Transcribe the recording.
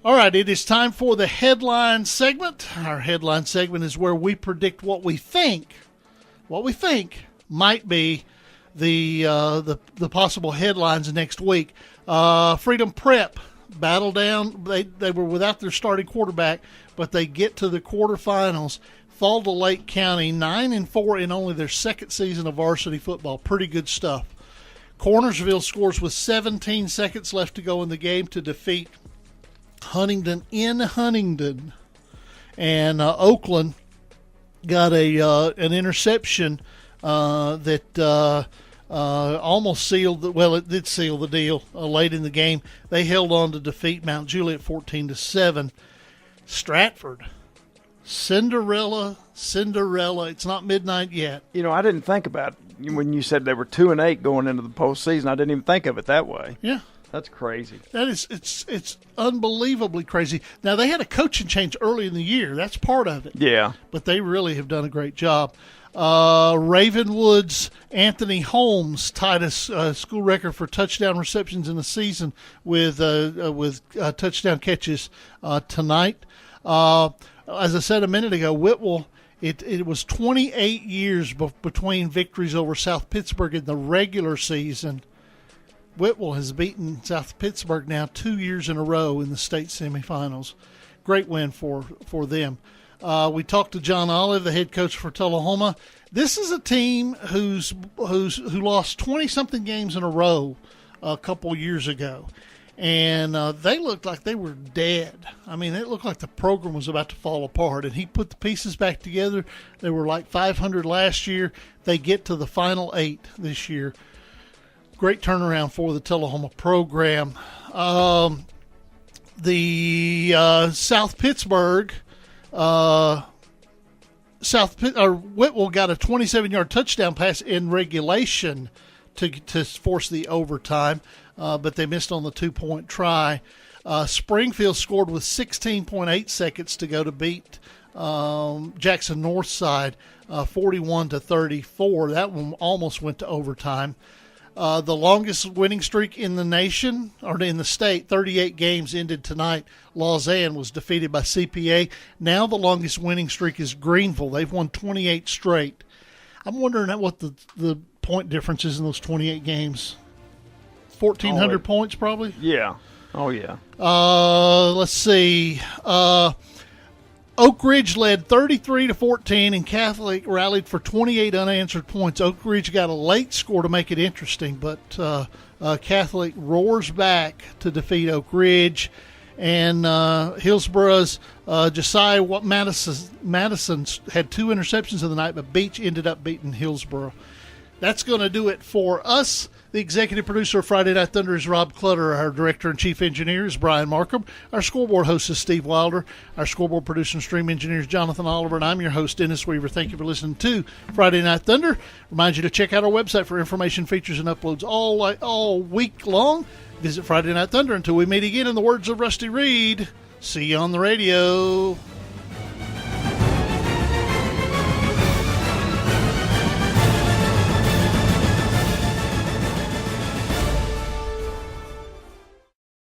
All right, it is time for the headline segment. Our headline segment is where we predict what we think might be the possible headlines next week. Freedom Prep battle down. They were without their starting quarterback, but they get to the quarterfinals. Fall to Lake County, 9-4 in only their second season of varsity football. Pretty good stuff. Cornersville scores with 17 seconds left to go in the game to defeat Huntingdon in Huntingdon. And Oakland got an interception that almost sealed it did seal the deal late in the game. They held on to defeat Mount Juliet 14-7. Stratford, Cinderella. It's not midnight yet. You know, I didn't think about it when you said they were 2-8 going into the postseason. I didn't even think of it that way. Yeah. That's crazy. That is, it's unbelievably crazy. Now, they had a coaching change early in the year. That's part of it. Yeah. But they really have done a great job. Ravenwood's Anthony Holmes tied a school record for touchdown receptions in the season with touchdown catches tonight. As I said a minute ago, Whitwell, it was 28 years between victories over South Pittsburgh in the regular season. Whitwell has beaten South Pittsburgh now 2 years in a row in the state semifinals. Great win for them. We talked to John Olive, the head coach for Tullahoma. This is a team who lost 20-something games in a row a couple years ago. And they looked like they were dead. I mean, it looked like the program was about to fall apart. And he put the pieces back together. They were like 500 last year. They get to the final 8 this year. Great turnaround for the Tullahoma program. South Pittsburgh, Whitwell got a 27-yard touchdown pass in regulation to force the overtime, but they missed on the 2-point try. Springfield scored with 16.8 seconds to go to beat Jackson Northside 41-34. That one almost went to overtime. The longest winning streak in the nation, or in the state, 38 games ended tonight. Lausanne was defeated by CPA. Now the longest winning streak is Greenville. They've won 28 straight. I'm wondering what the point difference is in those 28 games. 1,400 points probably? Yeah. Oh, yeah. Let's see. Oak Ridge led 33-14, and Catholic rallied for 28 unanswered points. Oak Ridge got a late score to make it interesting, but Catholic roars back to defeat Oak Ridge. And Hillsborough's Josiah Madison had 2 interceptions of the night, but Beach ended up beating Hillsborough. That's going to do it for us. The executive producer of Friday Night Thunder is Rob Clutter. Our director and chief engineer is Brian Markham. Our scoreboard host is Steve Wilder. Our scoreboard producer and stream engineer is Jonathan Oliver. And I'm your host, Dennis Weaver. Thank you for listening to Friday Night Thunder. Remind you to check out our website for information, features, and uploads all week long. Visit Friday Night Thunder. Until we meet again, in the words of Rusty Reed, see you on the radio.